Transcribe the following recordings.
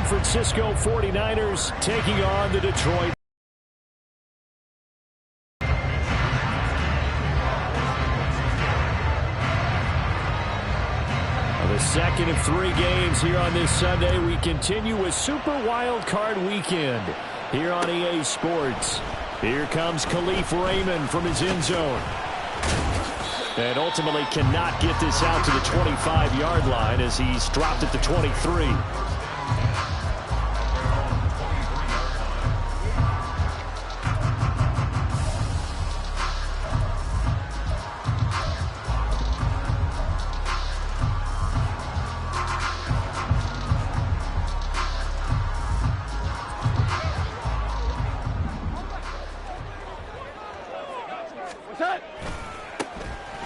Francisco 49ers taking on the Detroit. The second of 3 games here on this Sunday. We continue with Super Wild Card Weekend here on EA Sports. Here comes Khalif Raymond from his end zone. And ultimately cannot get this out to the 25-yard line as he's dropped at the 23.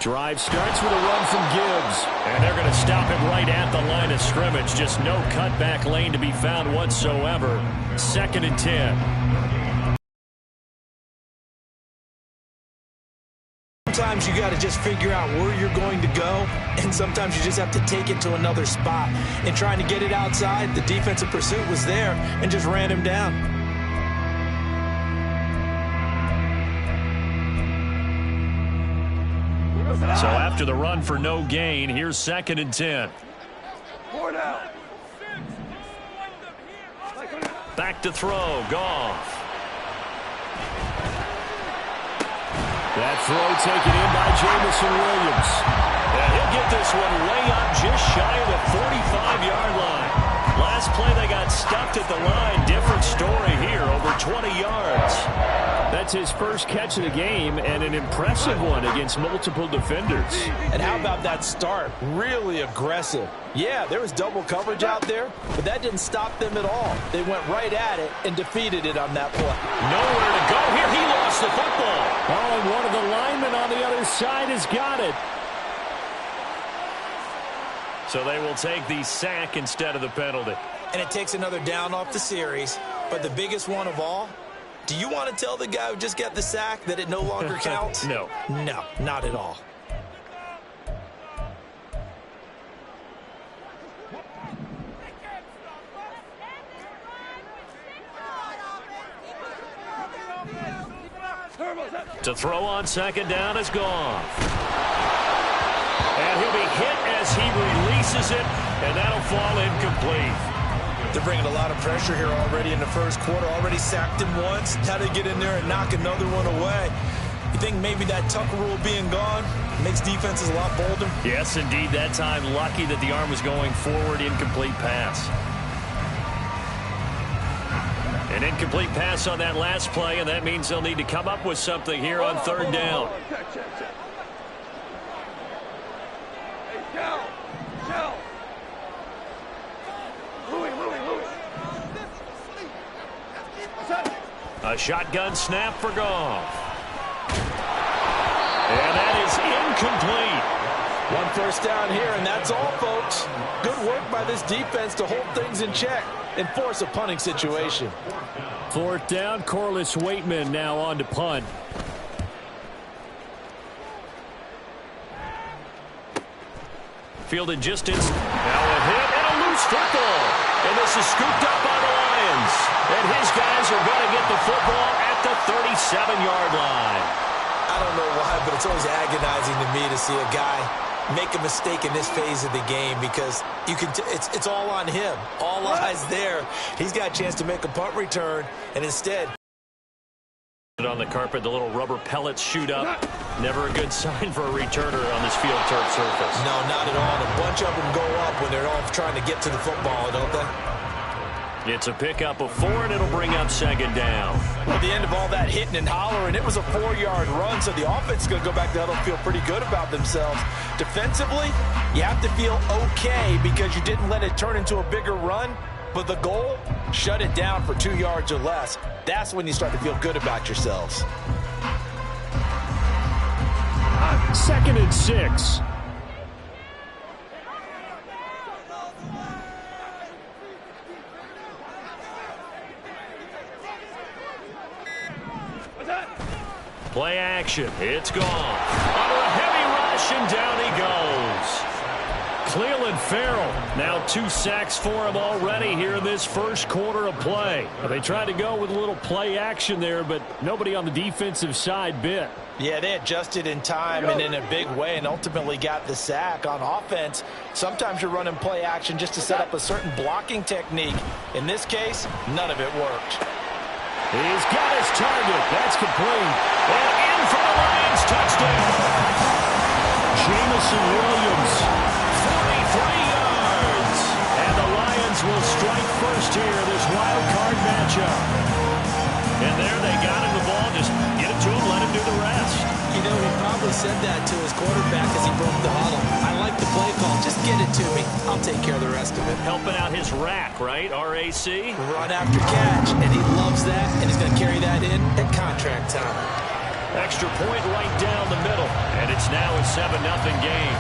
Drive starts with a run from Gibbs. And they're going to stop him right at the line of scrimmage. Just no cutback lane to be found whatsoever. 2nd and 10. Sometimes you got to just figure out where you're going to go, and sometimes you just have to take it to another spot. And trying to get it outside, the defensive pursuit was there and just ran him down. So after the run for no gain, here's 2nd and 10. Back to throw, Goff. That throw taken in by Jamison Williams. And he'll get this one way up just shy of the 45-yard line. Last play they got stuffed at the line. Different story here, over 20 yards. That's his first catch of the game, and an impressive one against multiple defenders. And how about that start? Really aggressive. Yeah, there was double coverage out there, but that didn't stop them at all. They went right at it and defeated it on that play. Nowhere to go here. He lost the football. Oh, and one of the linemen on the other side has got it. So they will take the sack instead of the penalty. And it takes another down off the series. But the biggest one of all, do you want to tell the guy who just got the sack that it no longer counts? No. No, not at all. To throw on 2nd down is Goff. And he'll be hit as he releases it, and that'll fall incomplete. They're bringing a lot of pressure here already in the first quarter. Already sacked him once. Now they get in there and knock another one away. You think maybe that Tucker rule being gone makes defenses a lot bolder? Yes, indeed. That time, lucky that the arm was going forward. Incomplete pass. An incomplete pass on that last play, and that means they'll need to come up with something here on 3rd down. A shotgun snap for Goff. And that is incomplete. 1 first down here, and that's all, folks. Good work by this defense to hold things in check and force a punting situation. 4th down, Corliss Waitman now on to punt. Fielded just inside. Now a hit and a loose football. And this is scooped up by the Lions. And his guys are going to get the football at the 37-yard line. I don't know why, but it's always agonizing to me to see a guy make a mistake in this phase of the game, because you can it's all on him. All eyes there. He's got a chance to make a punt return, and instead on the carpet, the little rubber pellets shoot up. Never a good sign for a returner on this field turf surface. No, not at all. And a bunch of them go up when they're all trying to get to the football, don't they? It's a pickup of 4, and it'll bring up 2nd down. Well, at the end of all that hitting and hollering, it was a 4-yard run, so the offense is going to go back to huddle, feel pretty good about themselves. Defensively, you have to feel okay because you didn't let it turn into a bigger run, but the goal, shut it down for 2 yards or less. That's when you start to feel good about yourselves. 2nd and 6. Play action. It's gone. Under a heavy rush, and down he goes. Cleveland Farrell. Now 2 sacks for him already here in this first quarter of play. They tried to go with a little play action there, but nobody on the defensive side bit. Yeah, they adjusted in time and in a big way and ultimately got the sack. On offense, sometimes you're running play action just to set up a certain blocking technique. In this case, none of it worked. He's got his target. That's complete. And in for the Lions. Touchdown. Jamison Williams, 43 yards. And the Lions will strike first here, this wild card matchup. And there they got him the ball. Just get it to him, let him do the rest. You know, he probably said that to his quarterback as he broke the huddle. I like the play call. Just get it to me. I'll take care of the rest of it. Helping out his rack, right? R-A-C? Run after catch. And he loves that, and he's going to carry that in at contract time. Extra point right down the middle. And it's now a 7-0 game.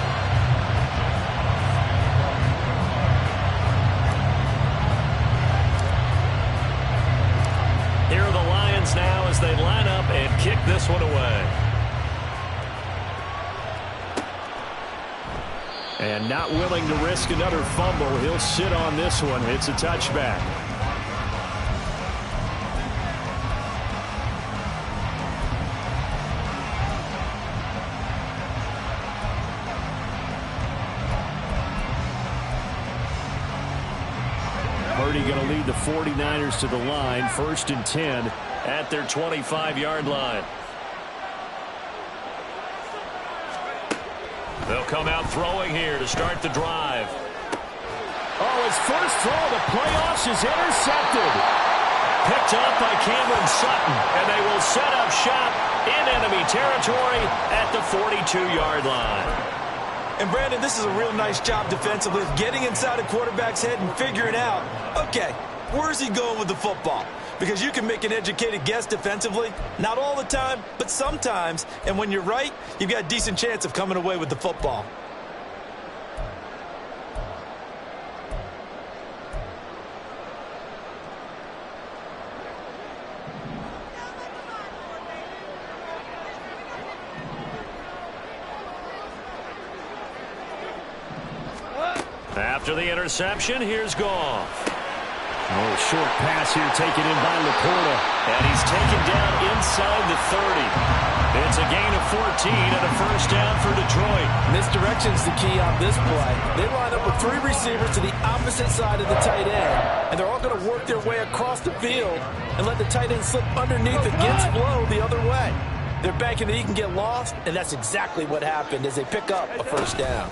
Here are the Lions now as they line up and kick this one away. And not willing to risk another fumble, he'll sit on this one. It's a touchback. Purdy going to lead the 49ers to the line, 1st and 10 at their 25-yard line. They'll come out throwing here to start the drive. Oh, his first throw of the playoffs is intercepted. Picked up by Cameron Sutton, and they will set up shop in enemy territory at the 42-yard line. And, Brandon, this is a real nice job defensively of getting inside a quarterback's head and figuring out, okay, where's he going with the football? Because you can make an educated guess defensively. Not all the time, but sometimes. And when you're right, you've got a decent chance of coming away with the football. After the interception, here's Goff. Oh, short pass here taken in by Laporta. And he's taken down inside the 30. It's a gain of 14 and a first down for Detroit. Misdirection's the key on this play. They line up with 3 receivers to the opposite side of the tight end. And they're all going to work their way across the field and let the tight end slip underneath against flow the other way. They're banking that he can get lost, and that's exactly what happened as they pick up a first down.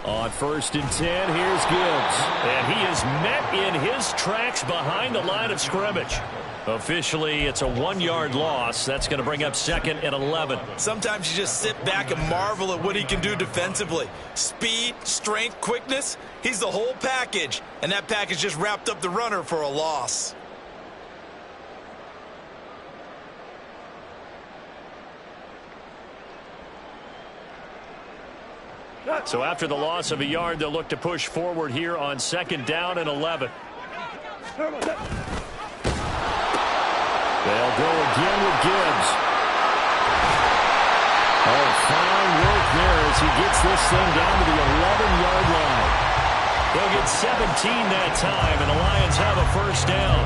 On 1st and 10, here's Gibbs. And he is met in his tracks behind the line of scrimmage. Officially, it's a 1-yard loss. That's going to bring up 2nd and 11. Sometimes you just sit back and marvel at what he can do defensively. Speed, strength, quickness, he's the whole package. And that package just wrapped up the runner for a loss. So after the loss of a yard, they'll look to push forward here on 2nd down and 11. They'll go again with Gibbs. Oh, fine work there as he gets this thing down to the 11-yard line. They'll get 17 that time, and the Lions have a first down.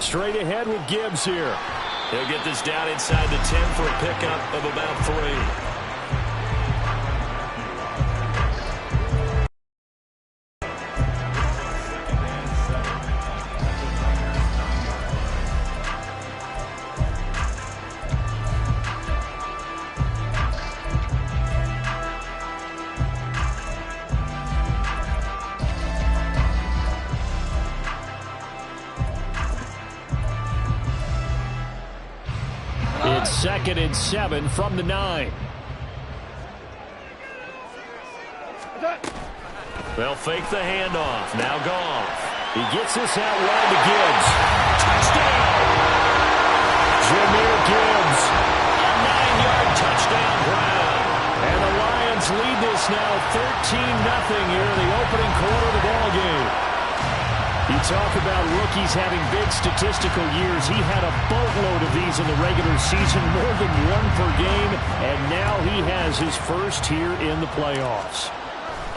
Straight ahead with Gibbs here. He'll get this down inside the 10 for a pickup of about 3. It's 2nd and 7 from the 9. They'll fake the handoff. Now Goff. He gets this out wide to Gibbs. Touchdown! Jahmyr Gibbs. A 9-yard touchdown ground. And the Lions lead this now 13-0 here in the opening quarter of the ballgame. You talk about rookies having big statistical years. He had a boatload of these in the regular season, more than one per game, and now he has his first here in the playoffs.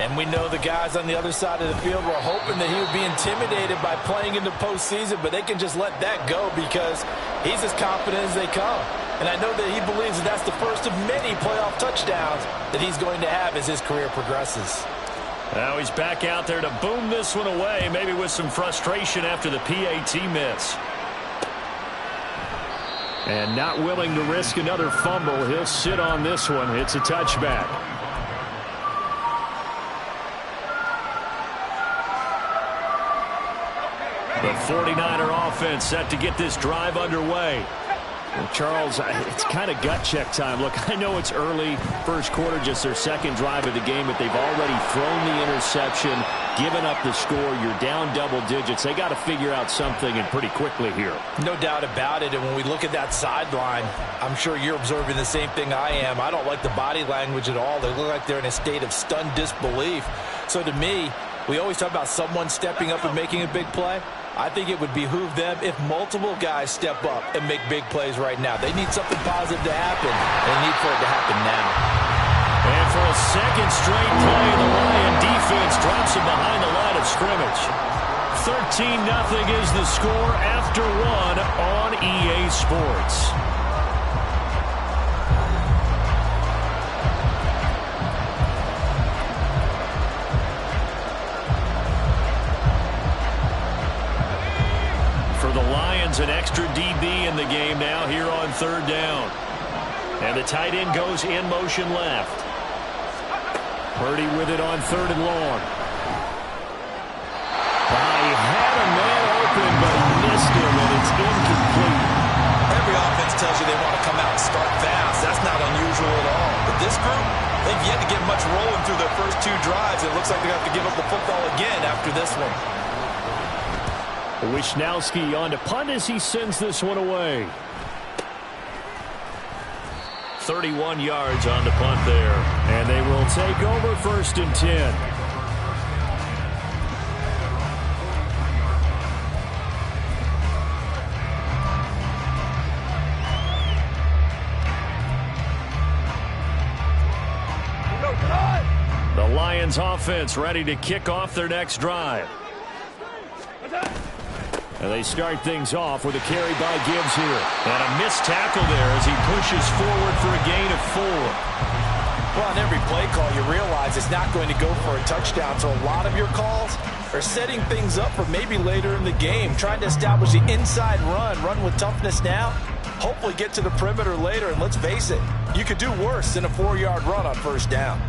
And we know the guys on the other side of the field were hoping that he would be intimidated by playing in the postseason, but they can just let that go because he's as confident as they come. And I know that he believes that that's the first of many playoff touchdowns that he's going to have as his career progresses. Now he's back out there to boom this one away, maybe with some frustration after the PAT miss. And not willing to risk another fumble. He'll sit on this one. It's a touchback. The 49er offense set to get this drive underway. Well, Charles, it's kind of gut check time. Look, I know it's early, first quarter, just their second drive of the game, but they've already thrown the interception, given up the score. You're down double digits. They got to figure out something, and pretty quickly here. No doubt about it, and when we look at that sideline, I'm sure you're observing the same thing I am. I don't like the body language at all. They look like they're in a state of stunned disbelief. So to me, we always talk about someone stepping up and making a big play. I think it would behoove them if multiple guys step up and make big plays right now. They need something positive to happen. They need for it to happen now. And for a second straight play, the Lion defense drops him behind the line of scrimmage. 13-0 is the score after one on EA Sports. An extra DB in the game now here on third down. And the tight end goes in motion left. Purdy with it on third and long. He had a man open, but he missed him, and it's incomplete. Every offense tells you they want to come out and start fast. That's not unusual at all. But this group, they've yet to get much rolling through their first two drives. It looks like they have to give up the football again after this one. Wishnowski on to punt as he sends this one away. 31 yards on the punt there. And they will take over first and 10. The Lions offense ready to kick off their next drive. And they start things off with a carry by Gibbs here. And a missed tackle there as he pushes forward for a gain of 4. Well, on every play call, you realize it's not going to go for a touchdown. So a lot of your calls are setting things up for maybe later in the game, trying to establish the inside run with toughness now, hopefully get to the perimeter later. And let's face it, you could do worse than a 4-yard run on first down.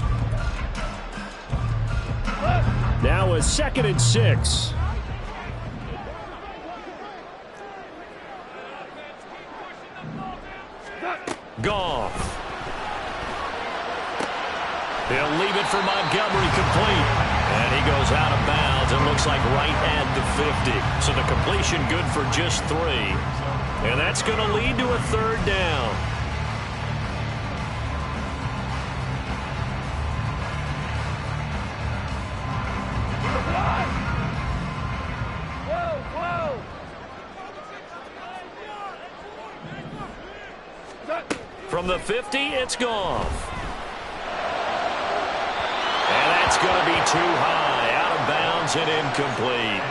Now a 2nd and 6. Goff. He'll leave it for Montgomery complete. And he goes out of bounds. It looks like right at the 50. So the completion good for just 3. And that's going to lead to a third down. From the 50, it's Goff. And that's going to be too high, out of bounds and incomplete.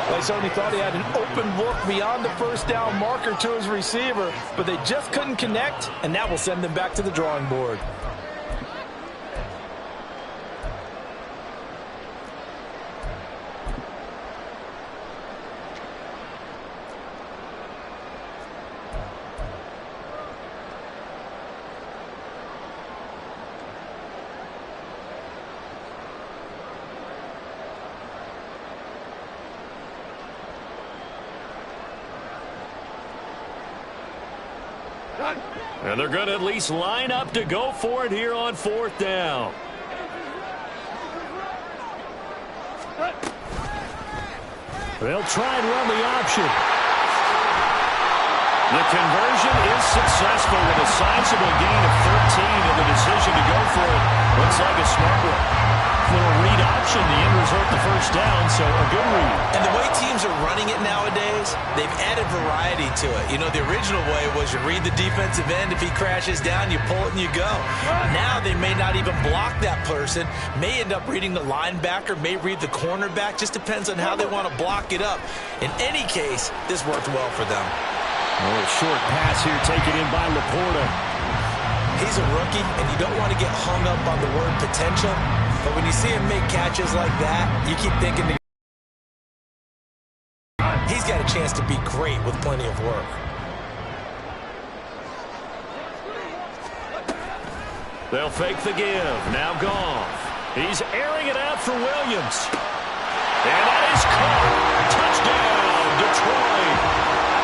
They certainly thought he had an open look beyond the first down marker to his receiver, but they just couldn't connect, and that will send them back to the drawing board. And they're going to at least line up to go for it here on 4th down. They'll try and run the option. The conversion is successful with a sizable gain of 13, and the decision to go for it looks like a smart one. Little read option, the end result, the first down, so a good read. And the way teams are running it nowadays, they've added variety to it. You know, the original way was you read the defensive end. If he crashes down, you pull it and you go. Now they may not even block that person, may end up reading the linebacker, may read the cornerback. Just depends on how they want to block it up. In any case, this worked well for them. A short pass here taken in by Laporta. He's a rookie, and you don't want to get hung up on the word potential. But when you see him make catches like that, you keep thinking he's got a chance to be great with plenty of work. They'll fake the give. Now Goff. He's airing it out for Williams. And that is caught. Touchdown, Detroit.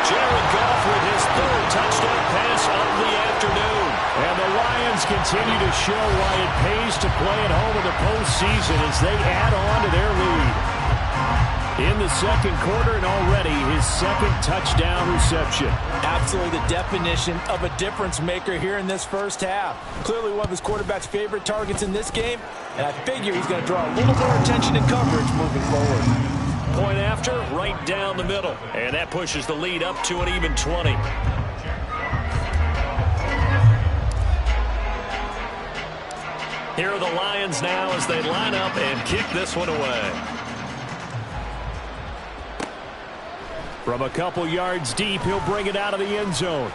Jared Goff with his third touchdown pass of the afternoon. And the Lions continue to show why it pays to play at home in the postseason as they add on to their lead. In the second quarter, and already his second touchdown reception. Absolutely the definition of a difference maker here in this first half. Clearly one of his quarterback's favorite targets in this game, and I figure he's going to draw a little more attention and coverage moving forward. Point after, right down the middle. And that pushes the lead up to an even 20. Here are the Lions now as they line up and kick this one away. From a couple yards deep, he'll bring it out of the end zone.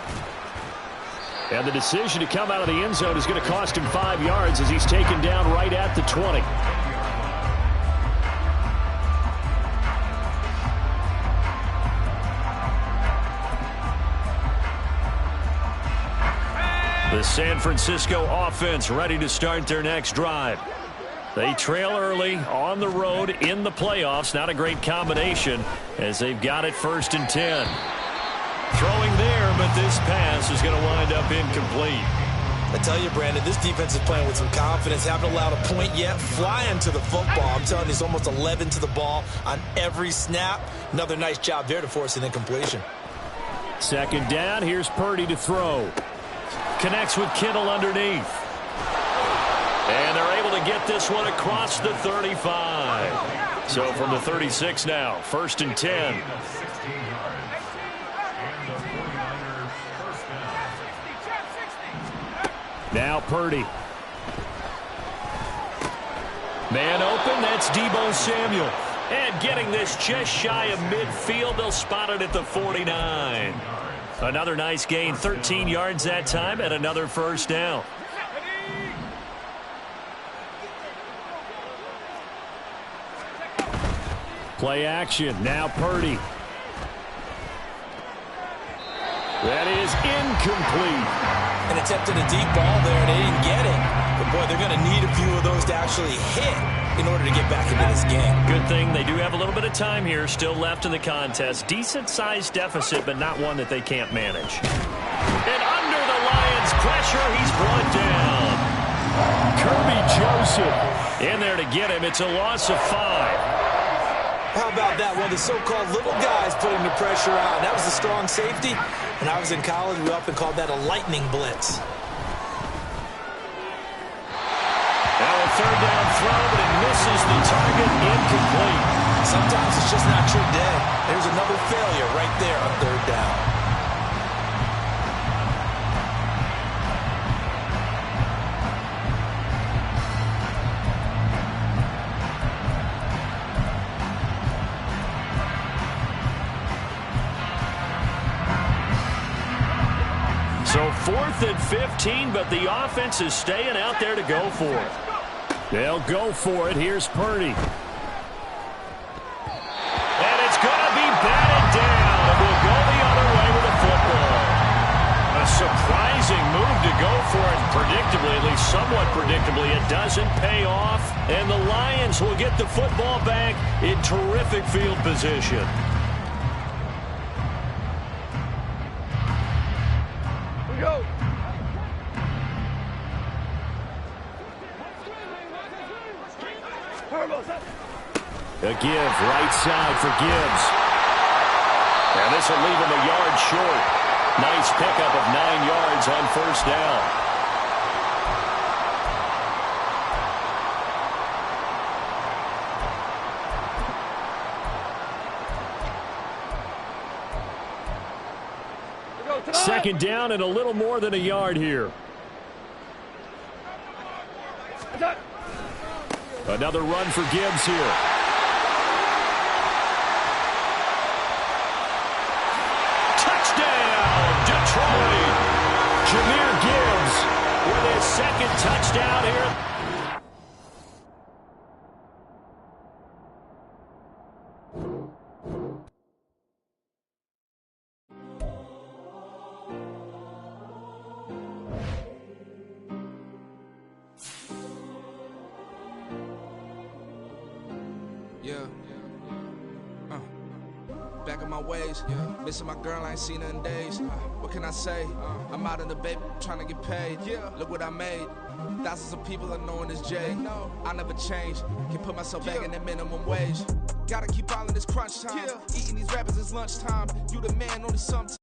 And the decision to come out of the end zone is going to cost him 5 yards as he's taken down right at the 20. The San Francisco offense ready to start their next drive. They trail early on the road in the playoffs. Not a great combination as they've got it 1st and 10. Throwing there, but this pass is going to wind up incomplete. I tell you, Brandon, this defense is playing with some confidence. Haven't allowed a point yet. Flying to the football. I'm telling you, it's almost 11 to the ball on every snap. Another nice job there to force an incompletion. Second down. Here's Purdy to throw. Connects with Kittle underneath. And they're able to get this one across the 35. So from the 36 now, 1st and 10. Now Purdy. Man open, that's Deebo Samuel. And getting this just shy of midfield, they'll spot it at the 49. Another nice gain, 13 yards that time, and another first down. Play action, now Purdy. That is incomplete. And attempted a deep ball there, and they didn't get it. But, boy, they're going to need a few of those to actually hit in order to get back into this game. Good thing they do have a little bit of time here still left in the contest. Decent-sized deficit, but not one that they can't manage. And under the Lions' pressure, he's brought down. Kirby Joseph in there to get him. It's a loss of 5. How about that? One of the so-called little guys putting the pressure on. That was a strong safety. When I was in college, we often called that a lightning blitz. Now a third down throw, but it misses the target, incomplete. Sometimes it's just not your day. There's another failure right there on 3rd down. So 4th and 15, but the offense is staying out there to go for it. They'll go for it. Here's Purdy. And it's going to be batted down. And we'll go the other way with the football. A surprising move to go for it. Predictably, at least somewhat predictably, it doesn't pay off. And the Lions will get the football back in terrific field position. Go. A give, right side for Gibbs. And this will leave him a yard short. Nice pickup of 9 yards on first down. Second down and a little more than a yard here. Another run for Gibbs here. Touchdown, Detroit. Jahmyr Gibbs with his second touchdown here. Back in my ways, missing my girl, I ain't seen her in days. What can I say? I'm out in the baby, trying to get paid. Look what I made. Thousands of people are knowing this Jay. I never change. Can put myself back in the minimum wage. Gotta keep all in this crunch time. Eating these rappers is lunchtime. You the man, only sometimes.